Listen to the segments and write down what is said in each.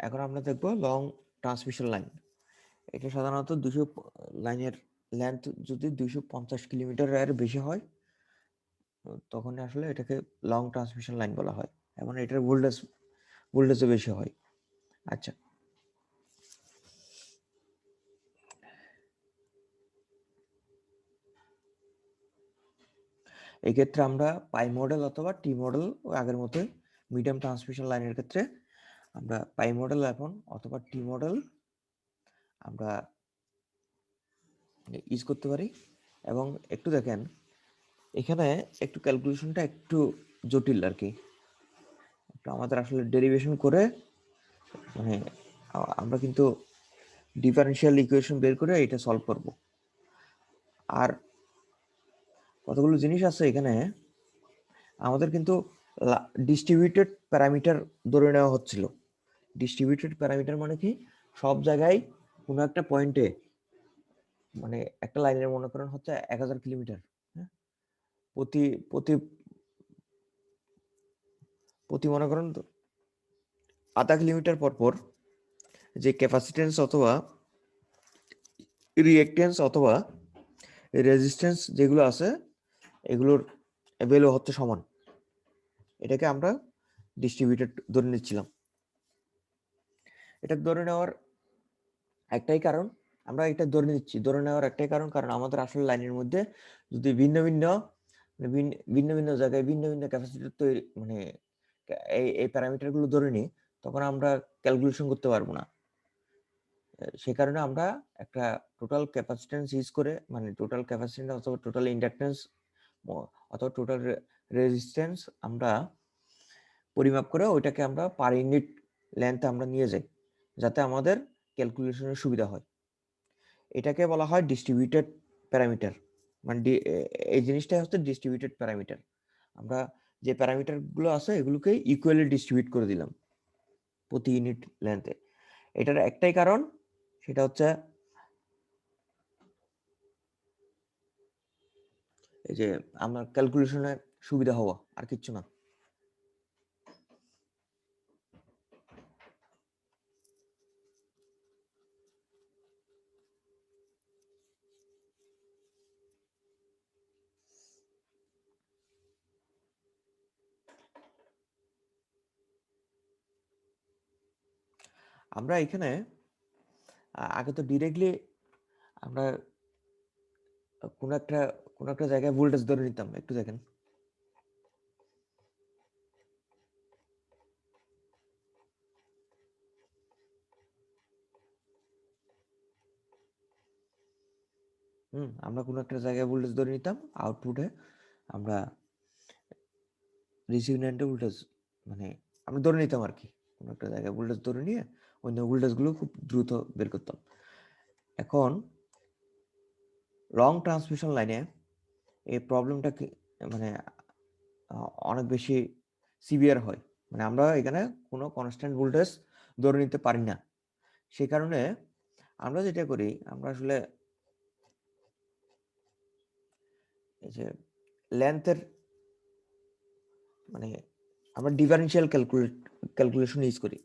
এখন আমরা দেখব লং ট্রান্সমিশন লাইন। এটা সাধারণত 200 লাইনের লেন্থ যদি 250 কিলোমিটারের বেশি হয়, তখন আসলে এটাকে লং ট্রান্সমিশন লাইন বলা হয়, এবং এটার ভোল্টেজও বেশি হয়। আচ্ছা, এক্ষেত্রে আমরা পাই মডেল অথবা টি মডেল আগের মতোই, মিডিয়াম ট্রান্সমিশন লাইনের ক্ষেত্রে আমরা পাই মডেল এখন অথবা টি মডেল আমরা ইউজ করতে পারি। এবং একটু দেখেন, এখানে একটু ক্যালকুলেশনটা একটু জটিল আর কি। একটু আমাদের আসলে ডেরিভেশন করে মানে আমরা কিন্তু ডিফারেনশিয়াল ইকুয়েশন বের করে এটা সলভ করব। আর কতগুলো জিনিস আছে এখানে। আমাদের কিন্তু ডিস্ট্রিবিউটেড প্যারামিটার ধরে নেওয়া হচ্ছিল। ডিস্ট্রিবিউটেড প্যারামিটার মানে কি, সব জায়গায় কোনো একটা পয়েন্টে, মানে একটা লাইনের মনে করেন হচ্ছে 1000 কিলোমিটার, হ্যাঁ, প্রতি প্রতি প্রতি মনে করেন আধা কিলোমিটার পর পর যে ক্যাপাসিটেন্স অথবা রিঅ্যাক্টেন্স অথবা রেজিস্ট্যান্স যেগুলো আছে, এগুলোর ভ্যালু হচ্ছে সমান। এটাকে আমরা ডিস্ট্রিবিউটেড ধরে নিচ্ছিলাম। এটা ধরে নেওয়ার একটাই কারণ, আমরা এটা ধরে নিচ্ছি, ধরে নেওয়ার একটাই কারণ, কারণ আমাদের আসলে লাইনের মধ্যে যদি ভিন্ন ভিন্ন ভিন্ন ভিন্ন জায়গায় ভিন্ন ভিন্ন ক্যাপাসিটর তৈরি, মানে এই প্যারামিটার গুলো ধরে নিই, তখন আমরা ক্যালকুলেশন করতে পারবো না। সে কারণে আমরা একটা টোটাল ক্যাপাসিট্যান্স ইউজ করে, মানে টোটাল ক্যাপাসিট্যান্স অথবা টোটাল ইন্ডাকটেন্স অথবা টোটাল রেজিস্ট্যান্স আমরা পরিমাপ করে ওইটাকে আমরা পার ইউনিট লেন্থ আমরা নিয়ে যাই, যাতে আমাদের ক্যালকুলেশনের সুবিধা হয়। এটাকে বলা হয় ডিস্ট্রিবিউটেড প্যারামিটার। মানে এই জিনিসটাই হচ্ছে ডিস্ট্রিবিউটেড প্যারামিটার। আমরা যে প্যারামিটার গুলো আছে এগুলোকে ইকুয়ালি ডিস্ট্রিবিউট করে দিলাম প্রতি ইউনিট লেন্থে। এটার একটাই কারণ, সেটা হচ্ছে এই যে আমার ক্যালকুলেশনে সুবিধা হওয়া, আর কিচ্ছু না। আমরা এখানে আগে তো ডিরেক্টলি আমরা কোন একটা জায়গায় ভোল্টেজ ধরে নিতাম। একটু দেখেন, আমরা কোন একটা জায়গায় ভোল্টেজ ধরে নিতাম, আউটপুটে আমরা রিসিভিং এন্ডে ভোল্টেজ, মানে আমরা ধরে নিতাম আর কি, কোনো একটা জায়গায় ভোল্টেজ ধরে নিয়ে অন্য ভোল্টেজ গুলো খুব দ্রুত বের করতাম। এখন লং ট্রান্সমিশন লাইনে এই প্রবলেমটা মানে অনেক বেশি সিভিয়ার হয়। মানে আমরা এখানে কোনো কনস্ট্যান্ট ভোল্টেজ ধরে নিতে পারি না। সেই কারণে আমরা যেটা করি, আমরা আসলে এই যে লেন্থের, মানে আমরা ডিফারেনশিয়াল ক্যালকুলেশন ইউজ করি।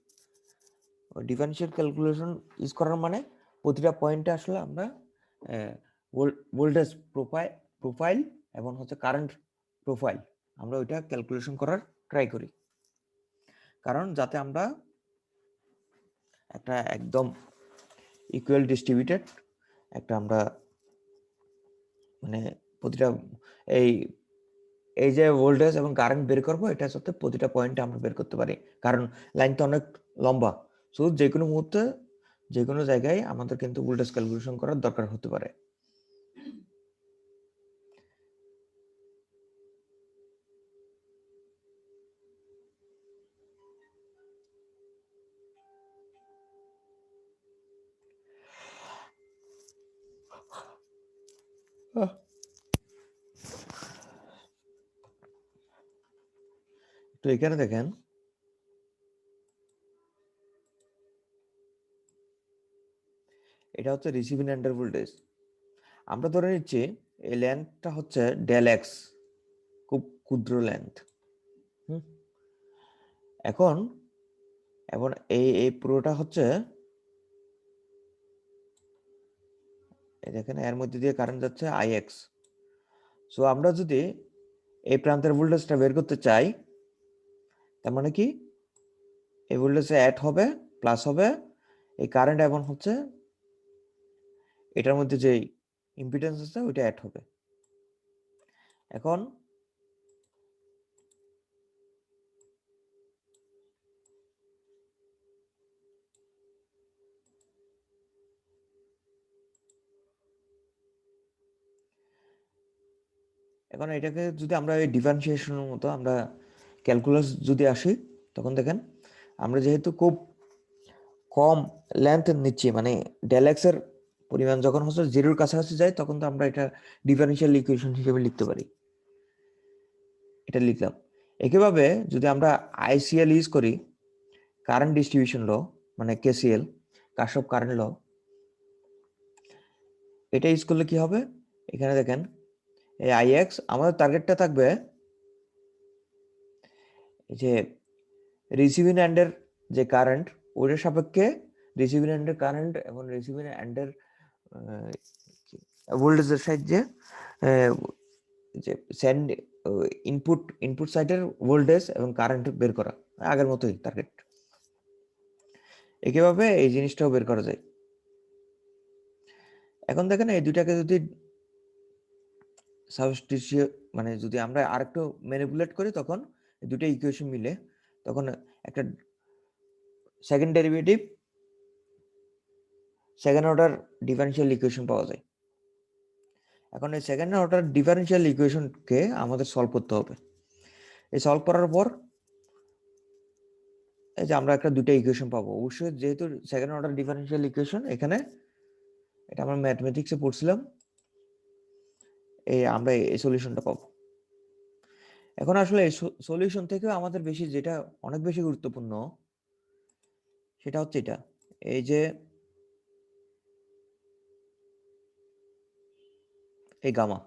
ডিফারেনশিয়াল ক্যালকুলেশন ইউজ করার মানে প্রতিটা পয়েন্টে আসলে আমরা ভোল্টেজ প্রোফাইল এবং হচ্ছে কারেন্ট প্রোফাইল, আমরা ওইটা ক্যালকুলেশন করার ট্রাই করি। কারণ যাতে আমরা একটা একদম ইকুয়াল ডিস্ট্রিবিউটেড একটা আমরা, মানে প্রতিটা এই এই যে ভোল্টেজ এবং কারেন্ট বের করবো, এটা সাথে প্রতিটা পয়েন্টে আমরা বের করতে পারি। কারণ লাইন তো অনেক লম্বা, সো যে কোনো মুহূর্তে যে কোনো জায়গায় আমাদের কিন্তু ভোল্টেজ ক্যালকুলেশন করার দরকার হতে পারে। তো এখানে দেখেন, এটা হচ্ছে রিসিভিং এন্ডের ভোল্টেজ। আমরা ধরে নিচ্ছি এই লেন্থটা হচ্ছে ডেল এক্স, খুব ক্ষুদ্র লেন্থ। এখন এবং এই পুরোটা হচ্ছে এই দেখেন এর মধ্যে দিয়ে কারেন্ট যাচ্ছে Ix। সো আমরা যদি এই প্রান্তের ভোল্টেজটা বের করতে চাই, তার মানে কি এই ভোল্টেজে অ্যাড হবে, প্লাস হবে এই কারেন্ট, এবং হচ্ছে এটার মধ্যে যে ইম্পিডেন্স আছে ওইটা অ্যাড হবে। এখন এটাকে যদি আমরা এই ডিফারেন্সিয়েশনের মতো আমরা ক্যালকুলাস যদি আসি, তখন দেখেন আমরা যেহেতু খুব কম লেন্থ নিচ্ছি, মানে ডেল এক্স এর পরিমাণ যখন হচ্ছে জিরোর কাছাকাছি যায়, তখন তো আমরা এটা ডিফারেনশিয়াল ইকুয়েশন হিসেবে লিখতে পারি। এটা লিখলাম। একইভাবে যদি আমরা আইসিএল ইউজ করি, কারেন্ট ডিস্ট্রিবিউশন ল, মানে কেসিএল, কারশফ কারেন্ট ল, এটা ইউজ করলে কি হবে, এখানে দেখেন এই আইএক্স আমাদের টার্গেটটা থাকবে যে রিসিভিং এন্ডের যে কারেন্ট ওইটার সাপেক্ষে রিসিভিং এন্ডের কারেন্ট এবং রিসিভিং এন্ডের ভোল্টেজের সাহায্যে যে সেন্ড ইনপুট সাইডের ভোল্টেজ এবং কারেন্ট বের করা, আগের মতোই টার্গেট। একইভাবে এই জিনিসটাও বের করা যায়। এখন দেখেন এই দুইটাকে যদি সাবস্টিটিউট, মানে যদি আমরা আরেকটু ম্যানিপুলেট করি, তখন দুটো ইকুয়েশন মিলে তখন একটা second derivative, second order differential equation পাওয়া যায়। এখন এই সেকেন্ড অর্ডার ডিফারেনশিয়াল ইকুয়েশনকে আমাদের সলভ করতে হবে। এই সলভ করার পর এই যে আমরা একটা দুইটা ইকুয়েশন পাবো। অবশ্যই যেহেতু সেকেন্ড অর্ডার ডিফারেনশিয়াল ইকুয়েশন, এখানে এটা আমরা ম্যাথমেটিক্সে পড়ছিলাম, আমরা এই সলিউশনটা পাবো। এখন আসলে এই সলিউশন থেকেও আমাদের বেশি যেটা অনেক বেশি গুরুত্বপূর্ণ, সেটা হচ্ছে এটা, এই যে এই গামা।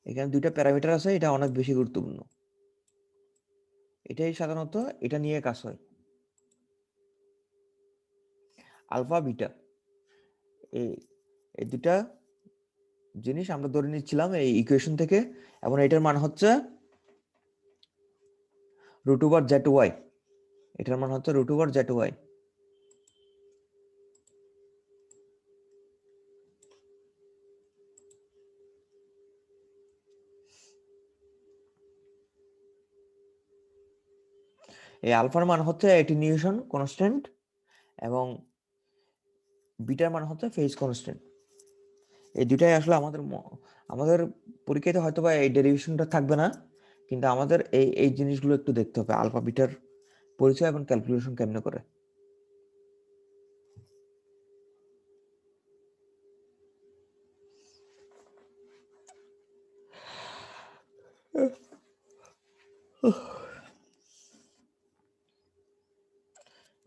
এখানে দুইটা প্যারামিটার আছে, এটা অনেক বেশি গুরুত্বপূর্ণ। এটাই সাধারণত এটা নিয়ে কাজ হয়, আলফা বিটা। এই এই দুটা জিনিস আমরা ধরে নিচ্ছিলাম এই ইকুয়েশন থেকে, এবং এটার মান হচ্ছে √z(y), এটার মান হচ্ছে √z(y). এই আলফার মান হচ্ছে অ্যাটেনিউশন কনস্ট্যান্ট, এবং বিটার মান হচ্ছে ফেজ কনস্ট্যান্ট। এই দুটাই আসলে আমাদের পরীক্ষাতে হয়তো বা এই ডেরিভেশনটা থাকবে না, কিন্তু আমাদের এই জিনিসগুলো একটু দেখতে হবে, আলফা বিটার পরিচয় এবং ক্যালকুলেশন কেমনে করে।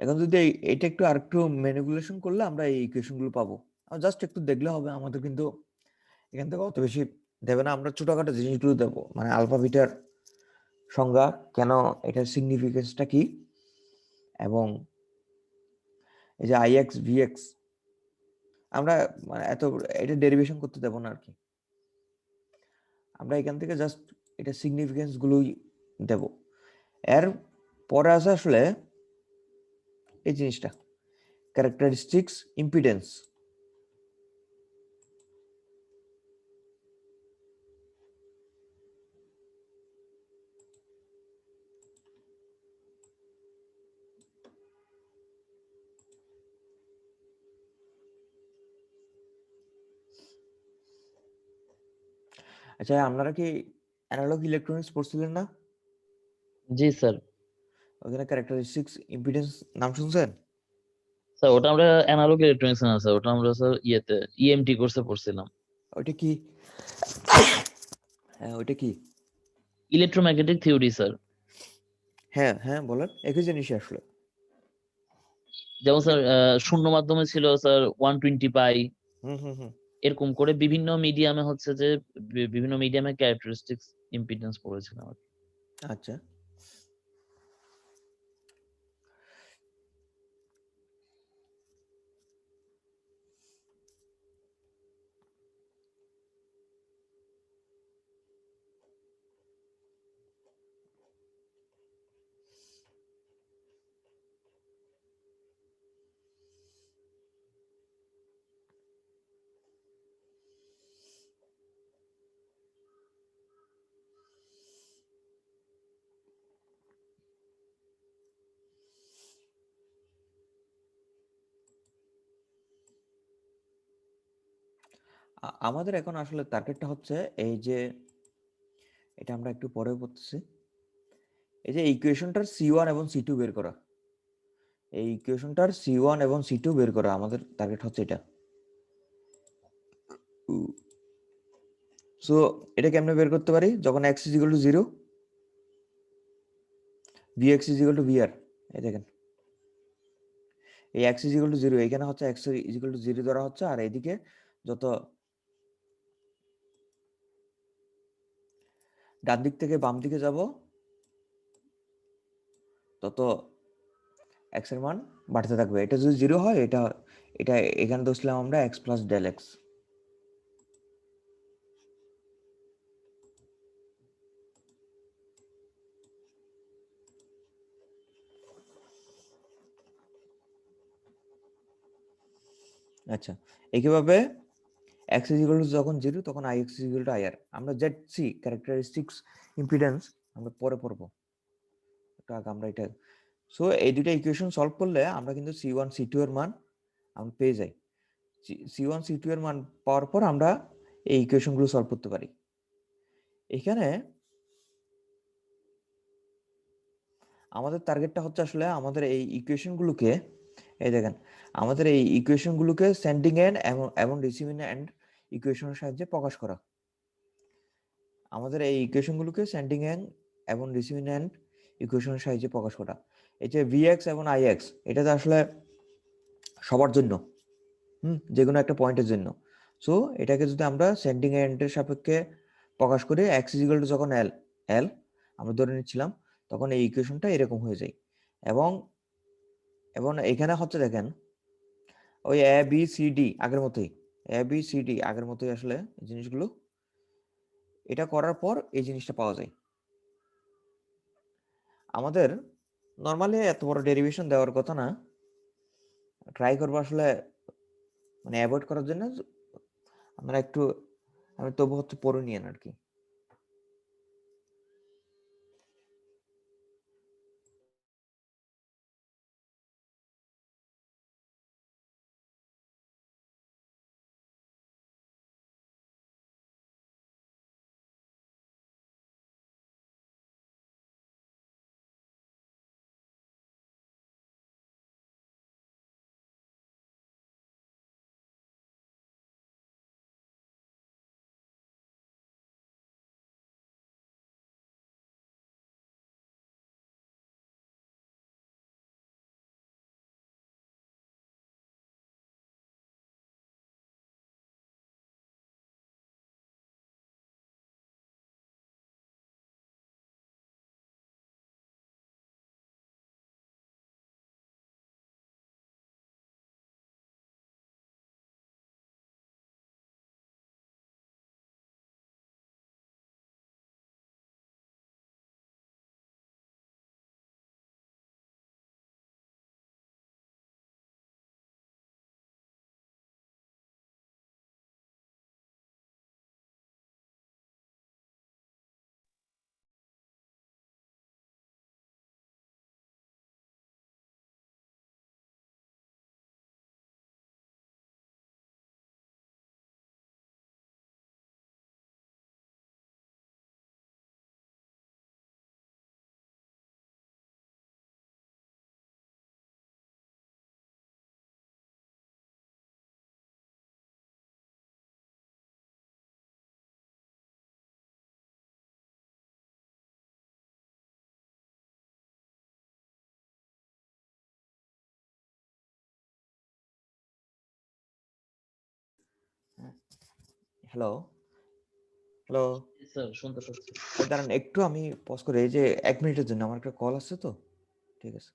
এখন যদি এটা একটু আরেকটু ম্যানিপুলেশন করলে আমরা এই ইকুয়েশন গুলো পাবো। জাস্ট একটু দেখলে হবে, আমাদের কিন্তু এখান থেকে অত বেশি দেবে না, আমরা ছোটখাটো জিনিসগুলো দেবো, মানে আলফা বিটার সংজ্ঞা, কেন এটার সিগনিফিকেন্সটা কি, এবং এই যে আইএক্স ভিএক্স আমরা মানে এটা ডেরিভেশন করতে দেবো না আর কি। আমরা এখান থেকে জাস্ট এটা সিগনিফিকেন্স গুলোই দেব। এর পরে আছে আসলে এই জিনিসটা, ক্যারেক্টারিস্টিক্স ইম্পিডেন্স। আচ্ছা, আপনারা কি অ্যানালগ ইলেকট্রনিক্স পড়ছিলেন না? জি স্যার। ওখানে ক্যারেক্টারিস্টিক্স ইম্পিডেন্স নাম শুনছেন? স্যার ওটা আমরা অ্যানালগ ইলেকট্রনিক্স না স্যার, ওটা আমরা স্যার ইয়েতে ইএমটি কোর্সে পড়ছিলাম। ওইটা কি? হ্যাঁ, ওইটা কি? Electromagnetic theory sir. হ্যাঁ হ্যাঁ, বলেন। একই জিনিসই আসলে। যেমন স্যার শূন্য মাধ্যমে ছিল স্যার 120 পাই, হুম, হুম, হুম। এরকম করে বিভিন্ন মিডিয়ামে হচ্ছে যে বিভিন্ন মিডিয়ামে ক্যারেক্টারিস্টিক্স ইম্পিডেন্স পড়েছিলাম আরকি। আচ্ছা। আমাদের এখন আসলে টার্গেটটা হচ্ছে এই যে এটা আমরা একটু পরেও পড়তেছি। এই যে ইকুয়েশনটার C1 এবং C2 বের করা। এই ইকুয়েশনটার C1 এবং C2 বের করা আমাদের টার্গেট হচ্ছে এটা। সো এটা কেমনে বের করতে পারি? যখন x is equal to 0, vx is equal to vr। এই দেখেন, এই x is equal to 0 এখানে হচ্ছে x is equal to 0 ধরা হচ্ছে, আর এদিকে যত ডান দিক থেকে বাম দিকে যাব তত x এর মান বাড়তে থাকবে। এটা যদি 0 হয়, এটা এটা এখানে ধরছিলাম আমরা x প্লাস ডেল x। আচ্ছা, একইভাবে x is equal to যখন 0 তখন ix is equal to ir। আমরা ZC ক্যারেক্টারিস্টিক্স ইম্পিডেন্স আমরা পরে পড়বো। একটু আগে আমরা এটা, সো এই দুইটা ইকুয়েশন সলভ করলে আমরা কিন্তু C1 C2 এর মান আমরা পেয়ে যাই। C1 C2 এর মান পাওয়ার পর আমরা এই ইকুয়েশন গুলো সলভ করতে পারি। এখানে আমাদের টার্গেটটা হচ্ছে আসলে আমাদের এই ইকুয়েশন গুলোকে, এই দেখেন, আমাদের এই ইকুয়েশন গুলোকে সেন্ডিং এন্ড এবং রিসিভিং এন্ড ইকুয়েশনের সাহায্যে প্রকাশ করা। আমাদের এই ইকুয়েশন গুলোকে সেন্ডিং এন্ড এবং রিসিভিং এন্ড ইকুয়েশনের সাহায্যে প্রকাশ করা। এই যে Vx এবং Ix, এটা তো আসলে সবার জন্য, যে কোনো একটা পয়েন্টের জন্য। সো এটাকে যদি আমরা সেন্ডিং এন্ডের সাপেক্ষে প্রকাশ করি, এক্স ইজ ইকুয়াল টু যখন এল এল আমরা ধরে নিচ্ছিলাম, তখন এই ইকুয়েশনটা এরকম হয়ে যায়। এবং এবং এখানে হচ্ছে দেখেন, ওই এ বি সি ডি আগের মতোই, এ বি সি ডি আগের মতোই আসলে জিনিসগুলো এটা করার পর এই জিনিসটা পাওয়া যায়। আমাদের নর্মালি এত বড় ডেরিভেশন দেওয়ার কথা না, ট্রাই করবো আসলে মানে অ্যাভয়েড করার জন্য। আমরা একটু, আমি তবু হচ্ছে পড়ে নিয়েন আর কি। Hello, hello. স্যার শুনতে পাচ্ছি। দাঁড়ান একটু আমি পজ করে এই যে ১ মিনিটের জন্য আমার একটা কল আসছে তো। ঠিক আছে।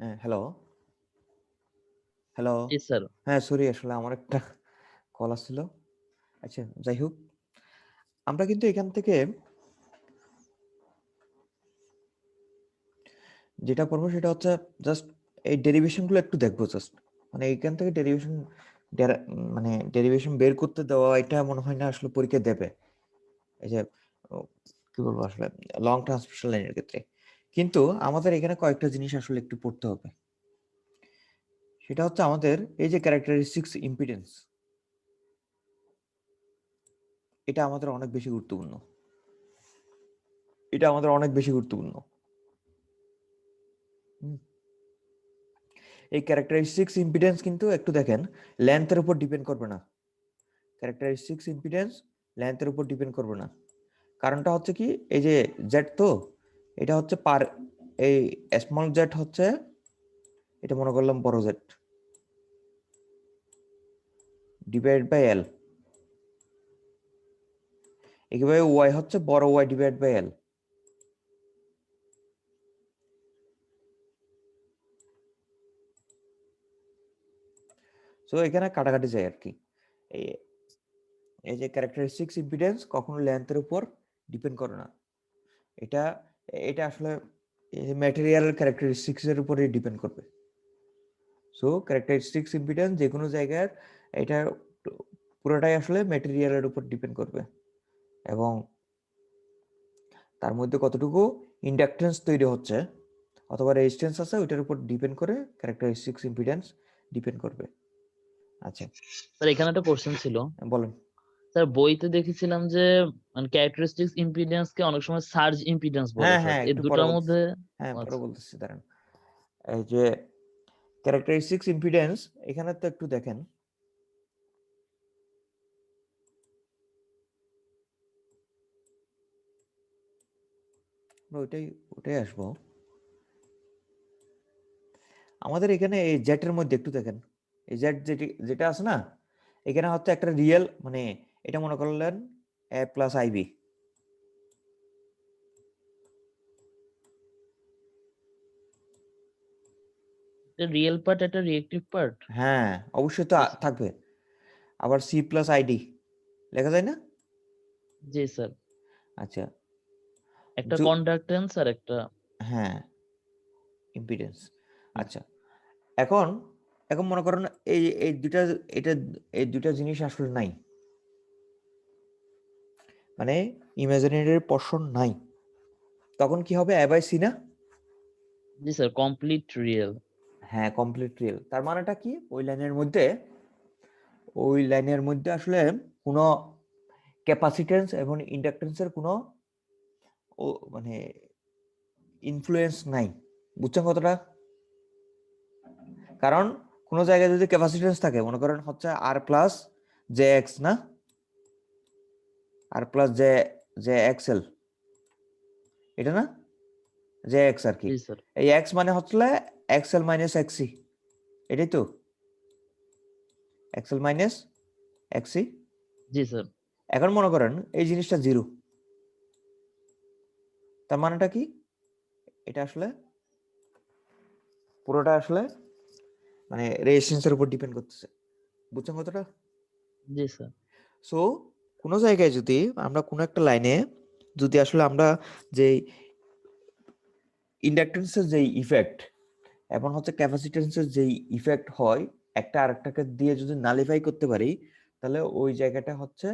হ্যাঁ, হ্যালো, হ্যালো। জি স্যার। হ্যাঁ, সরি আসলে আমার একটা কল আসছিল। আচ্ছা, যাই হোক। আমরা কিন্তু এখান থেকে যেটা করব সেটা হচ্ছে জাস্ট এই ডেরিভেশন গুলো একটু দেখবো জাস্ট। মানে এইখান থেকে মানে ডেরিভেশন বের করতে দেওয়া এটা মনে হয় না আসলে পরীক্ষায় দেবে। এই যে ও কি বলবো আসলে লং ট্রান্সমিশন লাইনের ক্ষেত্রে। কিন্তু আমাদের এখানে কয়েকটা জিনিস আসলে একটু পড়তে হবে। সেটা হচ্ছে আমাদের এই যে ক্যারেক্টারিস্টিক্স ইম্পিডেন্স এটা আমাদের অনেক বেশি গুরুত্বপূর্ণ। এটা আমাদের অনেক বেশি গুরুত্বপূর্ণ। হুম। এই ক্যারেক্টারিস্টিক্স ইম্পিডেন্স কিন্তু একটু দেখেন লেন্থ এর উপর ডিপেন্ড করবে না। ক্যারেক্টারিস্টিক্স ইম্পিডেন্স লেন্থ এর উপর ডিপেন্ড করবে না। কারণটা হচ্ছে কি এই যে জেড তো এটা হচ্ছে এই স্মল জেড হচ্ছে এটা মনে করলাম বড় জেড ডিভাইড বাই এল একইভাবে ওয়াই হচ্ছে বড় Y divide by L so এখানে কাটাকাটি যায় আর কি এই এই যে ক্যারেক্টারিস্টিক্স ইম্পিডেন্স কখনো লেন্থের উপর ডিপেন্ড করে না এটা এটা আসলে ম্যাটেরিয়াল ক্যারেক্টারিস্টিক্স এর উপরে ডিপেন্ড করবে সো ক্যারেক্টারিস্টিক্স ইম্পিডেন্স যে কোনো জায়গার এটা পুরোটাই আসলে ম্যাটেরিয়ালের উপর ডিপেন্ড করবে এবং তার মধ্যে কতটুকু ইন্ডাকটেন্স তৈরি হচ্ছে অথবা রেজিস্ট্যান্স আছে ওইটার উপর ডিপেন্ড করে ক্যারেক্টারিস্টিক্স ইম্পিডেন্স ডিপেন্ড করবে আচ্ছা স্যার এখানে একটা কোশ্চেন ছিল। বলেন স্যার বইতে দেখেছিলাম যে মানে ক্যারেক্টারিস্টিক্স ইম্পিডেন্স কে অনেক সময় সার্জ ইম্পিডেন্স বলে হ্যাঁ স্যার। হ্যাঁ এই একটু পরে দুটার বলতেছি মধ্যে হ্যাঁ পরে আচ্ছা বলতেছি দাঁড়ান এই যে ক্যারেক্টারিস্টিক্স ইম্পিডেন্স এখানে তো একটু দেখেন আমরা ওইটাই ওটাই আসবো আমাদের এখানে এই জেটের মধ্যে একটু দেখেন এই জেট যেটা আছে না এখানে হচ্ছে একটা রিয়েল মানে এটা মনে করলেন এ প্লাস আইবি রিয়েল পার্ট একটা রিয়েক্টিভ পার্ট। হ্যাঁ অবশ্যই তো জি স্যার। থাকবে আবার সি প্লাস আইডি লেখা যায় না জি স্যার। আচ্ছা একটা কন্ডাক্টেন্স আর একটা হ্যাঁ ইম্পিডেন্স। আচ্ছা এখন এখন মনে করেন এই দুইটা এই দুইটা জিনিস আসলে নাই, মানে ইমাজিনারি পোর্শন নাই, তখন কি হবে? এ বাই সি না? জি স্যার কমপ্লিট রিয়েল। হ্যাঁ কমপ্লিট রিয়েল। তার মানেটা কি? ওই লাইনের মধ্যে আসলে কোনো ক্যাপাসিটেন্স এবং ইন্ডাকটেন্সের কোনো মানে ইনফ্লুয়েন্স নাই। বুঝছেন কতটা? কারণ কোনো জায়গায় যদি ক্যাপাসিটেন্স থাকে, মনে করেন হচ্ছে আর প্লাস জে এক্স না, আর প্লাস জে জে এক্সএল, এটা না, জে এক্স আর কি। জি স্যার। এই এক্স মানে হচ্ছে এক্সএল মাইনাস এক্সি, এটাই তো, এক্সএল মাইনাস এক্সি। জি স্যার। এখন মনে করেন এই জিনিসটা জিরো, তার মানেটা কি? এটা আসলে পুরোটা আসলে মানে রেজিস্ট্যান্সের উপর ডিপেন্ড করতেছে। বুঝছেন কতটা? জি স্যার। সো কোনো জায়গায় যদি আমরা কোনো একটা লাইনে যদি আসলে আমরা যে ইন্ডাকটেন্সের যেই ইফেক্ট এবং হচ্ছে ক্যাপাসিটেন্সের যেই ইফেক্ট হয়, একটা আরেকটাকে দিয়ে যদি নালিফাই করতে পারি, তাহলে ওই জায়গাটা হচ্ছে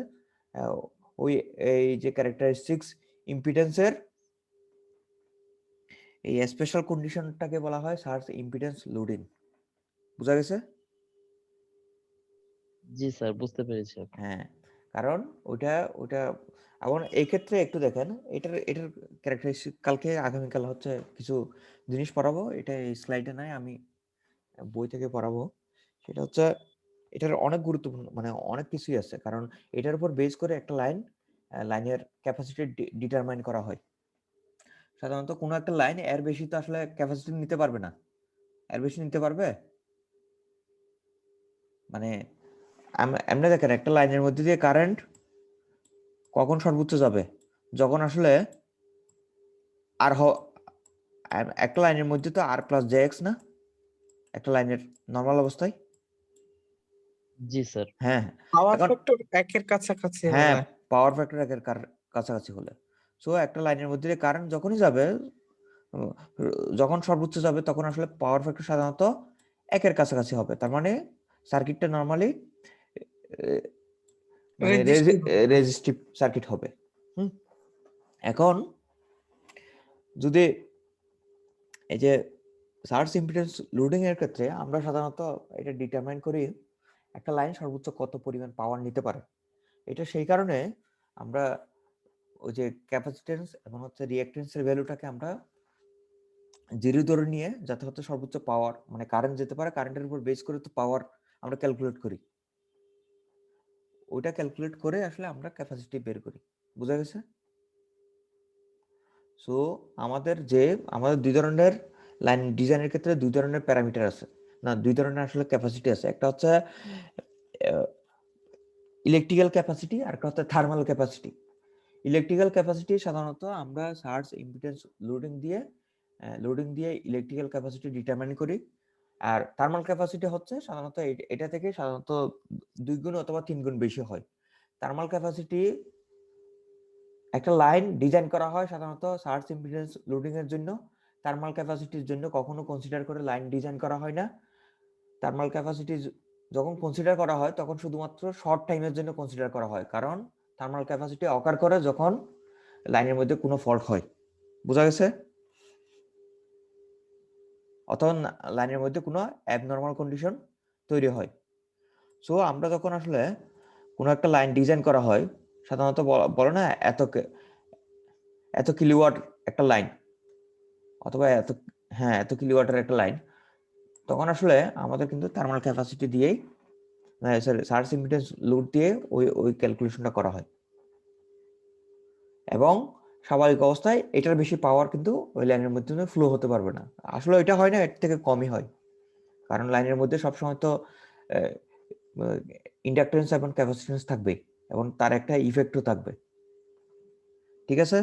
আহ, ওই এই যে ক্যারেক্টারিস্টিক্স ইম্পিডেন্সের এই স্পেশাল কন্ডিশনটাকে বলা হয় সার্চ ইম্পিডেন্স লোডিং। বুঝা গেছে? জি স্যার বুঝতে পেরেছি। হ্যাঁ, কারণ ওটা ওটা এখন এই ক্ষেত্রে একটু দেখেন, এটার ক্যারেক্টারিস্টিক কালকে আগামীকাল হচ্ছে কিছু জিনিস পড়াবো, এটা এই স্লাইডে নাই, আমি বই থেকে পড়াবো। সেটা হচ্ছে এটার অনেক গুরুত্বপূর্ণ, মানে অনেক কিছুই আছে, কারণ এটার উপর বেস করে একটা লাইনের ক্যাপাসিটি ডিটারমাইন করা হয়। সাধারণত কোনো একটা লাইন এর বেশি তো আসলে ক্যাপাসিটি নিতে পারবে না। এর বেশি নিতে পারবে? মানে এমনি দেখেন, একটা লাইনের মধ্যে দিয়ে কারেন্ট কখন সর্বোচ্চ যাবে? যখন আসলে আর একটা লাইনের মধ্যে তো আর প্লাস জে এক্স না, একটা লাইনের নর্মাল অবস্থায়। জি স্যার। হ্যাঁ পাওয়ার এখন ফ্যাক্টর একের কাছাকাছি হ্যাঁ হলে পাওয়ার ফ্যাক্টর একের কাছাকাছি হলে, সো একটা লাইনের মধ্যে দিয়ে কারেন্ট যখনই যাবে, উম, যখন সর্বোচ্চ যাবে তখন আসলে পাওয়ার ফ্যাক্টর সাধারণত একের কাছাকাছি হবে। তার মানে সার্কিটটা নর্মালি মানে রেজিস্টিভ রেজিস্টিভ সার্কিট হবে। হুম, এখন যদি এই যে সার্জ ইম্পিডেন্স লোডিং এর ক্ষেত্রে আমরা সাধারণত এটা ডিটারমাইন করি একটা লাইন সর্বোচ্চ কত পরিমাণ পাওয়ার নিতে পারে। এটা সেই কারণে আমরা ওই যে ক্যাপাসিটেন্স এবং হচ্ছে রিঅ্যাকটেন্সের ভ্যালুটাকে আমরা জিরো ধরে নিয়ে, যাতে হচ্ছে সর্বোচ্চ পাওয়ার মানে কারেন্ট যেতে পারে, কারেন্টের উপর বেস করে তো পাওয়ার আমরা ক্যালকুলেট করি, ওইটা ক্যালকুলেট করে আসলে আমরা ক্যাপাসিটি বের করি। বুঝা গেছে? সো আমাদের দুই ধরনের লাইন ডিজাইনের ক্ষেত্রে দুই ধরনের প্যারামিটার আছে, না দুই ধরনের আসলে ক্যাপাসিটি আছে। একটা হচ্ছে ইলেকট্রিক্যাল ক্যাপাসিটি আর একটা হচ্ছে থার্মাল ক্যাপাসিটি। ইলেকট্রিক্যাল ক্যাপাসিটি সাধারণত আমরা সার্জ ইম্পিডেন্স লোডিং দিয়ে ইলেকট্রিক্যাল ক্যাপাসিটি ডিটারমাইন করি। আর থার্মাল ক্যাপাসিটি হচ্ছে সাধারণত এটা থেকে সাধারণত 2 গুণ অথবা 3 গুণ বেশি হয়। থার্মাল ক্যাপাসিটি একটা লাইন ডিজাইন করা হয় সাধারণত সার্জ ইম্পিডেন্স লোডিং এর জন্য, থার্মাল ক্যাপাসিটির জন্য কখনো কনসিডার করে লাইন ডিজাইন করা হয় না। থার্মাল ক্যাপাসিটি যখন কনসিডার করা হয় তখন শুধুমাত্র শর্ট টাইমের জন্য কনসিডার করা হয়, কারণ থার্মাল ক্যাপাসিটি অকার করে যখন লাইনের মধ্যে কোনো ফল্ট হয়। বোঝা গেছে? অথবা লাইনের মধ্যে কোনো অ্যাবনর্মাল কন্ডিশন তৈরি হয়। সো আমরা যখন আসলে কোনো একটা লাইন ডিজাইন করা হয়, সাধারণত বলে না এত কিলোওয়াট একটা লাইন, অথবা এত কিলোওয়াটের একটা লাইন, তখন আসলে আমাদের কিন্তু থার্মাল ক্যাপাসিটি দিয়েই সরি সার্জ ইম্পিডেন্স লোড দিয়ে ওই ক্যালকুলেশনটা করা হয়। এবং স্বাভাবিক অবস্থায় এটার বেশি পাওয়ার কিন্তু ওই লাইনের মধ্যে ফ্লো হতে পারবে না। আসলে এটা হয় না, এর থেকে কমই হয়, কারণ লাইনের মধ্যে সবসময় তো ইন্ডাকটেন্স এবং ক্যাপাসিটেন্স থাকবে এবং তার একটা ইফেক্টও থাকবে। ঠিক আছে?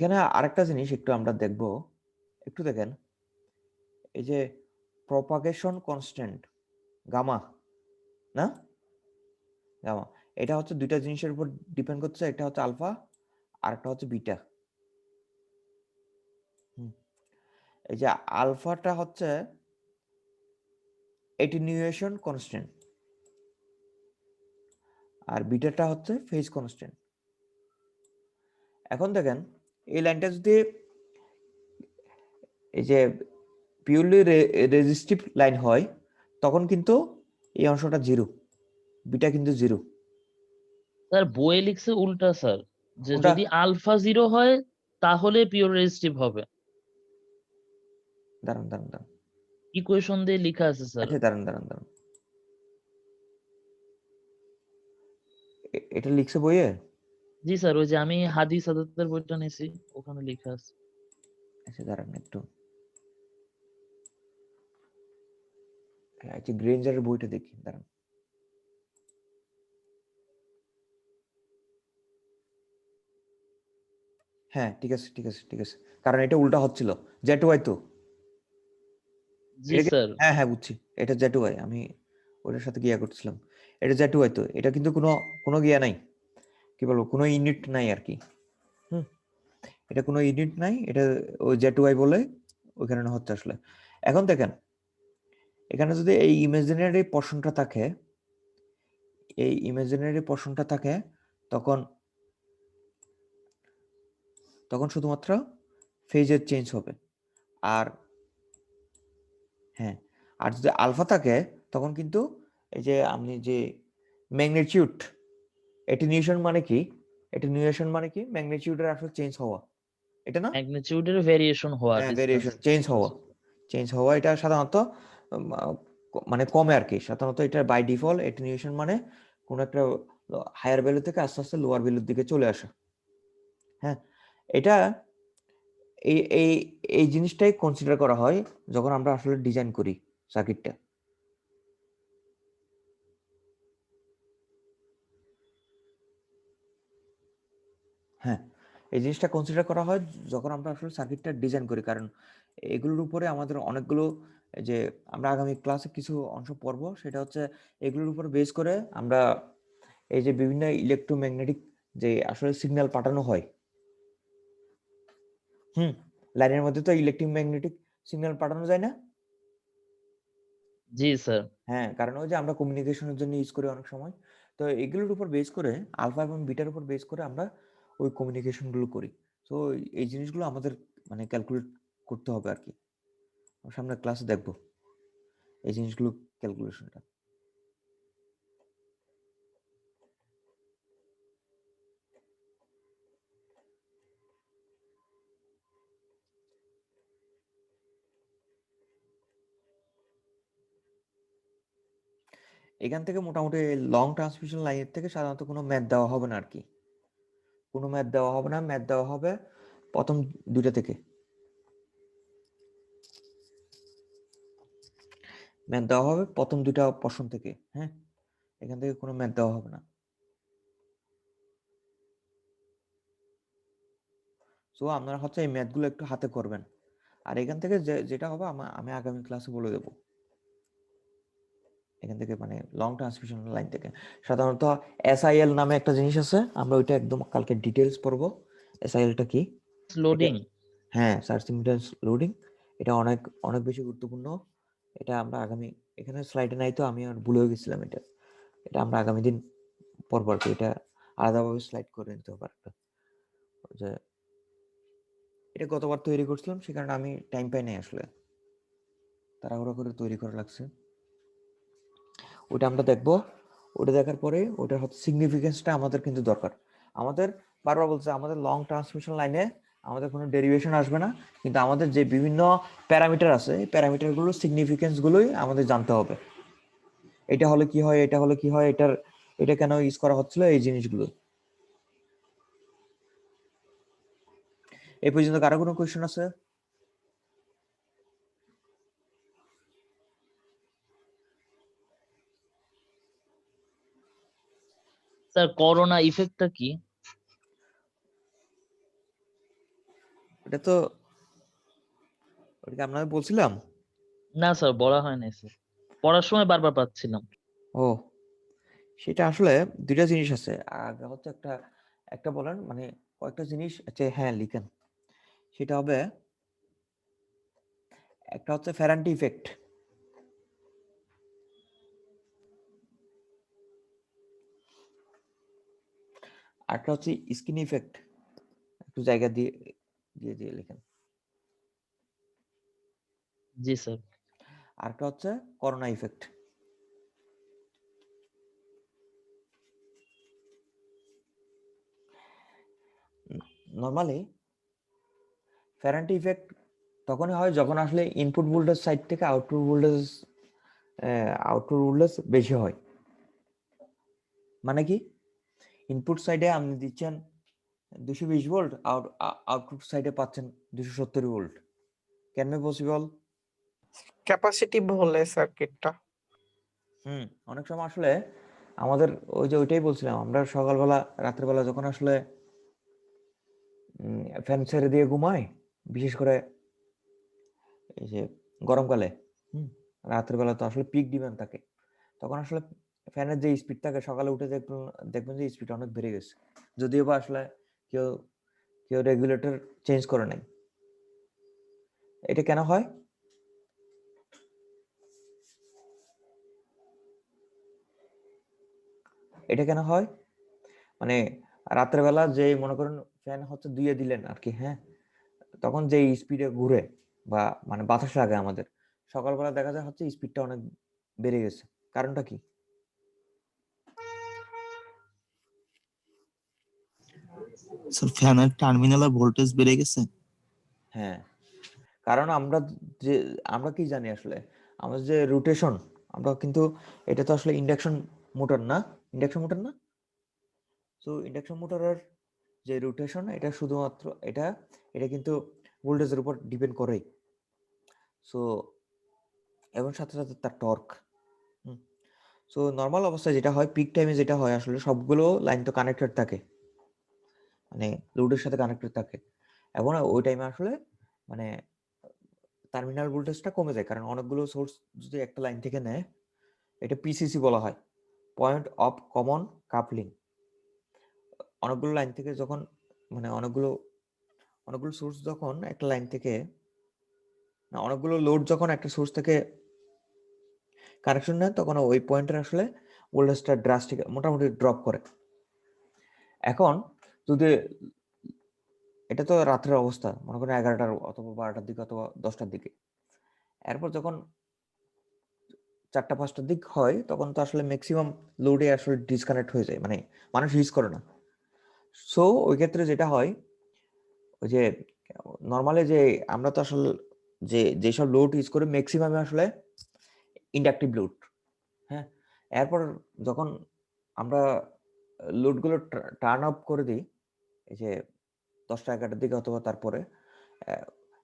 এখানে আরেকটা জিনিস একটু আমরা দেখব, একটু দেখেন, এই যে প্রপাগেশন কনস্ট্যান্ট গামা, না গামা, এটা হচ্ছে দুইটা জিনিসের উপর ডিপেন্ড করছে, একটা হচ্ছে আলফা আর একটা হচ্ছে বিটা। এই যে আলফাটা হচ্ছে এটিনিউয়েশন কনস্ট্যান্ট আর বিটাটা হচ্ছে ফেজ কনস্ট্যান্ট। এখন দেখেন এই লাইনটা যদি এই যে পিওরলি রেজিস্টিভ লাইন হয় তখন কিন্তু এই অংশটা জিরো, বিটা কিন্তু জিরো। স্যার বইয়ে লিখছে উল্টা স্যার, যে কোনটা? যদি আলফা 0 হয় তাহলে পিওর রেজিস্টিভ হবে। দাঁড়ান দাঁড়ান দাঁড়ান, ইকুয়েশন দিয়ে লেখা আছে স্যার। আচ্ছা দাঁড়ান দাঁড়ান দাঁড়ান, এটা লিখছে বইয়ে? জি স্যার, ওই যে আমি হাদিস আদাতের বইটা নিয়েছি, ওখানে লেখা আছে। আচ্ছা দাঁড়ান একটু, আচ্ছা গ্রেঞ্জারের বইটা দেখি, দাঁড়ান। হ্যাঁ ঠিক আছে ঠিক আছে ঠিক আছে, কারণ এটা উল্টা হচ্ছিল, জেড ওয়াই তো জি এটা স্যার। হ্যাঁ হ্যাঁ বুঝছি, এটা জেড ওয়াই, আমি ওটার সাথে গিয়া করছিলাম। এটা জেড ওয়াই তো, এটা কিন্তু কোনো কোনো গিয়া নাই, কি বলবো, কোনো ইউনিট নাই আর কি। হুম, এটা কোনো ইউনিট নাই, এটা ওই জেড ওয়াই বলে ওই কারণে হচ্ছে আসলে। এখন দেখেন এখানে যদি এই ইমাজিনারি পোর্শনটা থাকে, এই ইমাজিনারি পোর্শনটা থাকে, তখন তখন শুধুমাত্র ফেজের চেঞ্জ হবে। আর হ্যাঁ, আর যদি আলফা থাকে তখন কিন্তু এই যে আপনি যে ম্যাগনিটিউড, এটিনিউশন মানে কি, এটিনিউশন মানে কি ম্যাগনিটিউডের আসলে চেঞ্জ হওয়া, এটা না? ম্যাগনিটিউডের ভেরিয়েশন হওয়া, হ্যাঁ ডিসটেন্স। ভেরিয়েশন, চেঞ্জ হওয়া, চেঞ্জ হওয়া, এটা সাধারণত মানে কমে আর কি। সাধারণত এটা বাই ডিফল্ট এটিনিউশন মানে কোন একটা হায়ার ভ্যালু থেকে আস্তে আস্তে লোয়ার ভ্যালুর দিকে চলে আসা। হ্যাঁ, এটা এই এই এই জিনিসটাই কনসিডার করা হয় যখন আমরা আসলে ডিজাইন করি সার্কিটটা। হ্যাঁ, এই জিনিসটা কনসিডার করা হয় যখন আমরা আসলে সার্কিটটা ডিজাইন করি, কারণ এগুলোর উপরে আমাদের অনেকগুলো যে আমরা আগামী ক্লাসে কিছু অংশ পড়ব, সেটা হচ্ছে এগুলোর উপর বেস করে আমরা এই যে বিভিন্ন ইলেকট্রোম্যাগনেটিক যে আসলে সিগন্যাল পাঠানো হয়, হুম, লাইনের মধ্যে তো ইলেকট্রোম্যাগনেটিক সিগন্যাল পাঠানো যায় না? জি স্যার। হ্যাঁ, কারণ ওই যে আমরা কমিউনিকেশনের জন্য ইউজ করি অনেক সময়। তো এগুলোর উপর বেস করে আলফা এবং বিটার উপর বেস করে আমরা ওই কমিউনিকেশন গুলো করি। তো এই জিনিসগুলো আমাদের মানে ক্যালকুলেট করতে হবে আর কি। সামনের ক্লাসে দেখব এই জিনিসগুলো, ক্যালকুলেশনটা। এখান থেকে মোটামুটি লং ট্রান্সমিশন লাইনের থেকে সাধারণত কোনো ম্যাথ দেওয়া হবে না আর কি, কোনো ম্যাথ দেওয়া হবে না, ম্যাথ দেওয়া হবে প্রথম দুইটা থেকে, ম্যাথ দেওয়া হবে প্রথম দুইটা পোর্শন থেকে। হ্যাঁ, এখান থেকে কোনো ম্যাথ দেওয়া হবে না। সো আপনারা হচ্ছে এই ম্যাথগুলো একটু হাতে করবেন, আর এখান থেকে যেটা হবে আমি আগামী ক্লাসে বলে দেবো। এখান থেকে মানে লং ট্রান্সমিশন লাইন থেকে সাধারণত এসআইএল নামে একটা জিনিস আছে, আমরা ওইটা একদম কালকে ডিটেলস পড়বো। এসআইএলটা কি? এটা লোডিং। হ্যাঁ, সার্চ ইম্পিডেন্স লোডিং, এটা অনেক অনেক বেশি গুরুত্বপূর্ণ। এটা আমরা আগামী, এখানে স্লাইডে নাই তো আমি আর ভুলেও গেছিলাম, এটা এটা আমরা আগামী দিন পড়বো আর কি। এটা আলাদাভাবে স্লাইড করে নিতে হবে একটা, যে এটা গতবার তৈরি করছিলাম সে কারণে আমি টাইম পাই নাই আসলে, তাড়াহুড়ো করে তৈরি করা লাগছে। ওটা আমরা দেখবো, ওটা দেখার পরে ওটার হচ্ছে সিগনিফিকেন্সটা আমাদের কিন্তু দরকার। আমাদের বারবার বলছে আমাদের লং ট্রান্সমিশন লাইনে আমাদের কোনো ডেরিভেশন আসবে না, কিন্তু আমাদের যে বিভিন্ন প্যারামিটার আছে এই প্যারামিটারগুলো সিগনিফিকেন্স গুলোই আমাদের জানতে হবে। এটা হলে কি হয়, এটা হলে কি হয়, এটা কেন ইউজ করা হচ্ছিল, এই জিনিসগুলো। এই পর্যন্ত কারো কোনো কোয়েশ্চেন আছে? স্যার করোনা ইফেক্টটা কি? এটা তো ওটা কি আপনাকে বলছিলাম? না স্যার, বলা হয় নাই স্যার, পড়ার সময় বারবার পাচ্ছিলাম। ও, সেটা আসলে দুইটা জিনিস আছে। আগে হচ্ছে একটা একটা বলেন, মানে কয়েকটা জিনিস আছে, হ্যাঁ লিখেন। সেটা হবে, একটা হচ্ছে ফ্যারান্টি ইফেক্ট, আরেকটা হচ্ছে স্কিন ইফেক্ট। একটু জায়গা দিয়ে দিয়ে দিয়ে লিখেন। জি স্যার। আরেকটা হচ্ছে করোনা ইফেক্ট। নর্মালি ফ্যারান্টি ইফেক্ট তখনই হয় যখন আসলে ইনপুট ভোল্টেজ সাইড থেকে আউটপুট ভোল্টেজ বেশি হয়। মানে কি, ইনপুট সাইডে আপনি দিচ্ছেন 220 ভোল্ট, আউটপুট সাইডে পাচ্ছেন 270 ভোল্ট। কেন পসিবল? ক্যাপাসিটি বলে সার্কিটটা। অনেক সময় আসলে আমাদের ওই যে ওইটাই বলছিলাম, আমরা সকালবেলা রাত্রেবেলা যখন আসলে ফ্যান ছেড়ে দিয়ে ঘুমাই, বিশেষ করে এই যে গরমকালে, রাত্রেবেলা তো আসলে পিক ডিমান্ড থাকে, তখন আসলে ফ্যানের যে স্পিড থাকে, সকালে উঠে দেখবেন যে স্পিড অনেক বেড়ে গেছে, যদিও বা আসলে কেউ কেউ রেগুলেটর চেঞ্জ করে নাই। এটা কেন হয়? এটা কেন হয় মানে রাত্রেবেলা যে মনে করেন ফ্যান হচ্ছে দুইয়ে দিলেন আর কি, হ্যাঁ, তখন যে স্পিডে ঘুরে বা মানে বাতাস লাগে আমাদের, সকালবেলা দেখা যায় হচ্ছে স্পিডটা অনেক বেড়ে গেছে। কারণটা কি? স্যার ফ্যানের টার্মিনালে ভোল্টেজ বেড়ে গেছে। হ্যাঁ, কারণ যে আমরা কি জানি আসলে, আমাদের যে রোটেশন, আমরা কিন্তু এটা তো আসলে ইন্ডাকশন মোটর না। সো ইন্ডাকশন মোটরের যে রোটেশন, এটা শুধুমাত্র এটা এটা কিন্তু ভোল্টেজের উপর ডিপেন্ড করেই। সো এবং সাথে সাথে তার টর্ক। সো নর্মাল অবস্থায় যেটা হয়, পিক টাইমে যেটা হয় আসলে, সবগুলো লাইন তো কানেক্টেড থাকে, মানে লোডের সাথে কানেক্টেড থাকে, এবং ওই টাইমে আসলে মানে টার্মিনাল ভোল্টেজটা কমে যায়, কারণ অনেকগুলো সোর্স যদি একটা লাইন থেকে নেয়, এটা পিসিসি বলা হয়, পয়েন্ট অফ কমন কাপলিং। অনেকগুলো লাইন থেকে যখন মানে অনেকগুলো অনেকগুলো সোর্স যখন একটা লাইন থেকে, না অনেকগুলো লোড যখন একটা সোর্স থেকে কানেকশন নেয়, তখন ওই পয়েন্টের আসলে ভোল্টেজটা ড্রাস্টিক মোটামুটি ড্রপ করে। এখন যদি এটা তো রাত্রের অবস্থা, মনে করেন 11টার অথবা 12টার দিকে অথবা 10টার দিকে, এরপর যখন 4টা 5টার দিক হয়, তখন তো আসলে ম্যাক্সিমাম লোডে আসলে ডিসকানেক্ট হয়ে যায়, মানে মানুষ ইউজ করে না। সো ওই ক্ষেত্রে যেটা হয়, ওই যে নর্মালি যে আমরা তো আসলে যেসব লোড ইউজ করি, ম্যাক্সিমামে আসলে ইন্ডাকটিভ লোড। হ্যাঁ, এরপর যখন আমরা লোডগুলো টার্ন অফ করে দিই, এই যে 10টা 11টার দিকে অথবা তারপরে,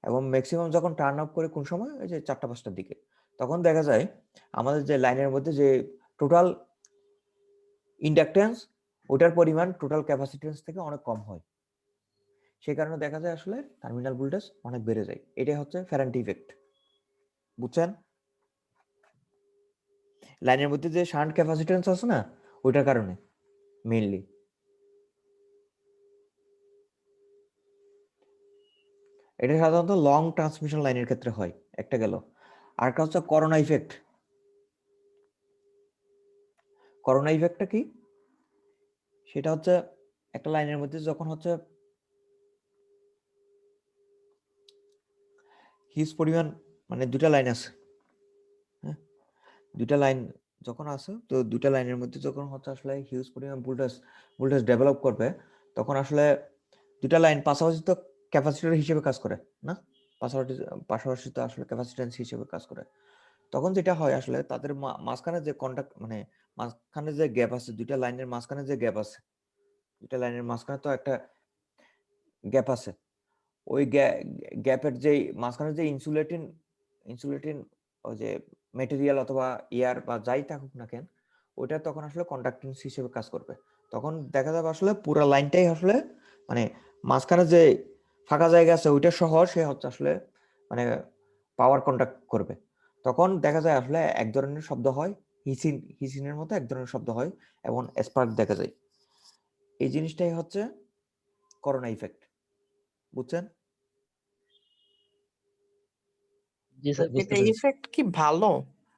এবং ম্যাক্সিমাম যখন টার্ন অফ করে কোন সময়, এই যে 4টা 5টার দিকে, তখন দেখা যায় আমাদের যে লাইনের মধ্যে যে টোটাল ইন্ডাকটেন্স, ওটার পরিমাণ টোটাল ক্যাপাসিটেন্স থেকে অনেক কম হয়। সেই কারণে দেখা যায় আসলে টার্মিনাল ভোল্টেজ অনেক বেড়ে যায়। এটাই হচ্ছে ফ্যারান্টি ইফেক্ট, বুঝছেন? লাইনের মধ্যে যে শান্ট ক্যাপাসিটেন্স আছে না, ওইটার কারণে মেইনলি। এটা সাধারণত লং ট্রান্সমিশন লাইনের ক্ষেত্রে হয়। একটা গেল, আরেকটা হচ্ছে করোনা ইফেক্ট। করোনা ইফেক্টটা কি? সেটা হচ্ছে একটা লাইনের মধ্যে যখন হচ্ছে হিউজ পরিমাণ, মানে দুটা লাইন আছে, হ্যাঁ, দুটা লাইন যখন আছে, তো দুটা লাইনের মধ্যে যখন হচ্ছে আসলে হিউজ পরিমাণ ভোল্টেজ ডেভেলপ করবে, তখন আসলে দুটা লাইন পাশাপাশি তো ক্যাপাসিটর হিসেবে কাজ করে না, পাশাপাশি পাশাপাশি তো আসলে ক্যাপাসিট্যান্স হিসেবে কাজ করে। তখন যেটা হয় আসলে, তাদের মাঝখানে যে কন্টাক্ট, মানে মাঝখানে যে গ্যাপ আছে, দুইটা লাইনের মাঝখানে যে গ্যাপ আছে, দুইটা লাইনের মাঝখানে তো একটা গ্যাপ আছে, ওই গ্যাপের যে মাঝখানে যে ইনসুলেটিং ওই যে মেটেরিয়াল অথবা এয়ার বা যাই থাকুক না কেন, ওইটা তখন আসলে কন্ডাক্টেন্স হিসেবে কাজ করবে। তখন দেখা যাবে আসলে পুরো লাইনটাই আসলে, মানে মাঝখানে যে ফাঁকা জায়গা আছে ওইটা সহ সে হচ্ছে আসলে মানে পাওয়ার কন্ডাক্ট করবে, তখন দেখা যায় আসলে এক ধরনের শব্দ হয়, হিসিনের মতো এক ধরনের শব্দ হয় এবং স্পার্ক দেখা যায়। এই জিনিসটাই হচ্ছে করোনা ইফেক্ট, বুঝছেন? জি স্যার, বুঝতে এটা পেরেছি। ইফেক্ট কি ভালো?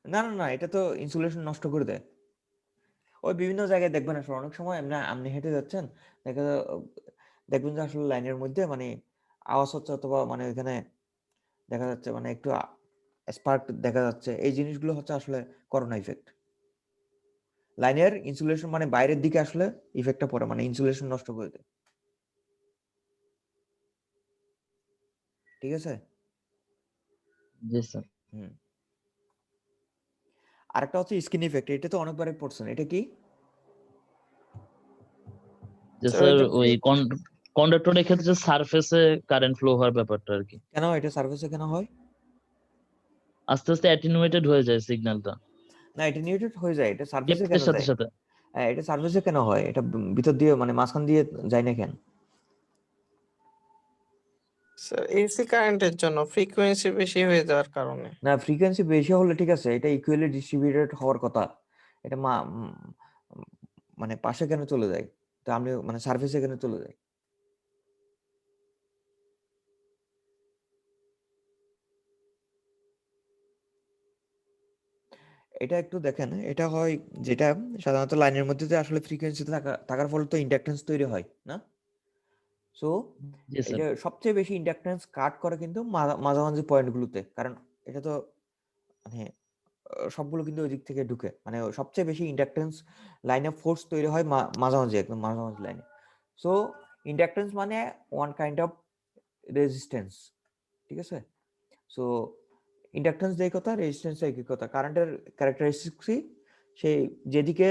না না না, এটা তো ইনসুলেশন নষ্ট করে দেয়। ওই বিভিন্ন জায়গায় দেখবেন আসলে অনেক সময় আপনি হেঁটে যাচ্ছেন, দেখা দেখবেন যে আসলে লাইনের মধ্যে মানে আওয়াজ হচ্ছে, অথবা মানে এখানে দেখা যাচ্ছে মানে একটু স্পার্ক দেখা যাচ্ছে। এই জিনিসগুলো হচ্ছে আসলে করোনা ইফেক্ট। লাইনের ইনসুলেশন মানে বাইরের দিকে আসলে ইফেক্টটা পড়ে, মানে ইনসুলেশন নষ্ট করে দেয়। ঠিক আছে? জি স্যার। হুম। আরেকটা হচ্ছে স্কিন ইফেক্ট, এটা তো অনেকবারই পড়ছেন, এটা কি? যে স্যার স্যার ওইটা ওই কন্ডাক্টরের ক্ষেত্রে সারফেসে কারেন্ট ফ্লো হওয়ার ব্যাপারটা আর কি, কেন এটা সার্ভিসে কেন হয়? আস্তে আস্তে অ্যাটেনুয়েটেড হয়ে যায় সিগন্যালটা না, এটা নিউট্রেট হয়ে যায়, এটা সার্ভিসে ডেপথের কেন সাথে যায়? সাথে। হ্যাঁ, এটা সার্ভিসে কেন হয়? এটা ভিতর দিয়ে মানে মাঝখান দিয়ে যায় না কেন? স্যার এসি কারেন্টের জন্য, ফ্রিকোয়েন্সি বেশি হয়ে যাওয়ার কারণে। না, ফ্রিকোয়েন্সি বেশি হলে ঠিক আছে, এটা ইকুয়ালি ডিস্ট্রিবিউটেড হওয়ার কথা। এটা মানে পাশে কেন চলে যায়? তো আপনি মানে সার্ভিসে কেন চলে যায়? এটা একটু দেখেন, এটা হয় যেটা সাধারণত লাইনের মধ্যে যে আসলে ফ্রিকোয়েন্সি থাকার ফলে তো ইন্ডাকটেন্স তৈরি হয় না? সো জি এই স্যার। যে সবচেয়ে বেশি ইন্ডাকটেন্স কাট করে কিন্তু মাঝামাঝি পয়েন্টগুলোতে, কারণ এটা তো মানে সবগুলো কিন্তু ওই দিক থেকে ঢুকে, মানে সবচেয়ে বেশি ইন্ডাকটেন্স লাইনে ফোর্স তৈরি হয় মাঝামাঝি, একদম মাঝামাঝি লাইনে। সো ইন্ডাকটেন্স মানে ওয়ান কাইন্ড অফ রেজিস্ট্যান্স, ঠিক আছে? সো ইন্ডাকটেন্স যেই কথা, রেজিস্ট্যান্স একই কথা। কারেন্টের ক্যারেক্টারিস্টিক্সই সেই যেদিকে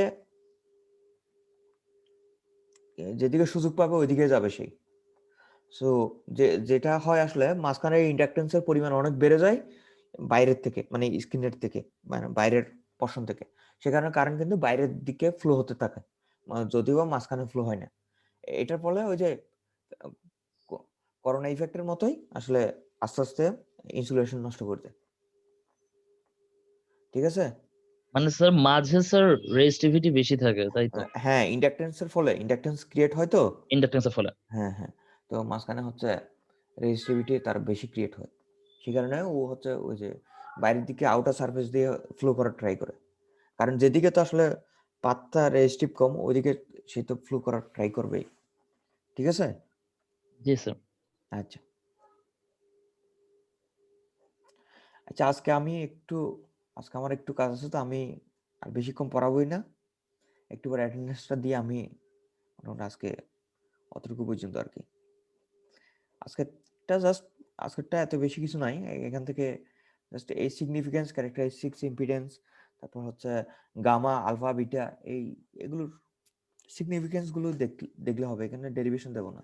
যেদিকে সুযোগ পাবে ওইদিকে যাবে সেই। সো যেটা হয় আসলে মাঝখানে ইন্ডাকটেন্সের পরিমাণ অনেক বেড়ে যায় বাইরের থেকে, মানে স্ক্রিনের থেকে, মানে বাইরের পশন থেকে। সে কারণে কারেন্ট কিন্তু বাইরের দিকে ফ্লো হতে থাকে, যদিও বা মাঝখানে ফ্লো হয় না। এটার ফলে ওই যে করোনা ইফেক্টের মতোই আসলে আস্তে আস্তে ইনসুলেশন নষ্ট করে দেয়। ঠিক আছে? মানে স্যার মাঝে স্যার রেজিস্টিভিটি বেশি থাকে, তাই তো? হ্যাঁ, ইন্ডাকটেন্সের ফলে ইন্ডাকটেন্স ক্রিয়েট হয় তো। ইন্ডাকটেন্সের ফলে। হ্যাঁ হ্যাঁ, তো মাঝখানে হচ্ছে রেজিস্টিভিটি তার বেশি ক্রিয়েট হয়, সে কারণে ও হচ্ছে ওই যে বাইরের দিকে আউটার সারফেস দিয়ে ফ্লো করার ট্রাই করে। কারণ যেদিকে তো আসলে পাতটা রেজিস্টিভ কম, ওইদিকে সে তো ফ্লো করার ট্রাই করবেই। ঠিক আছে? জি স্যার। আচ্ছা আচ্ছা, আজকে আমার একটু কাজ আছে, তো আমি আর বেশিক্ষণ পড়াবোই না, একটু পরে অ্যাটেন্ডেন্সটা দিয়ে আমি মোটামুটি আজকে অতটুকু পর্যন্ত আর কি। জাস্ট আজকেরটা এত বেশি কিছু নাই, এখান থেকে জাস্ট এই সিগনিফিকেন্স, ক্যারেক্টারিস্টিক্স, ইম্পিডেন্স, তারপর হচ্ছে গামা, আলফা, বিটা, এগুলোর সিগনিফিকেন্স গুলো দেখলে হবে, এখানে ডেরিভেশন দেবো না।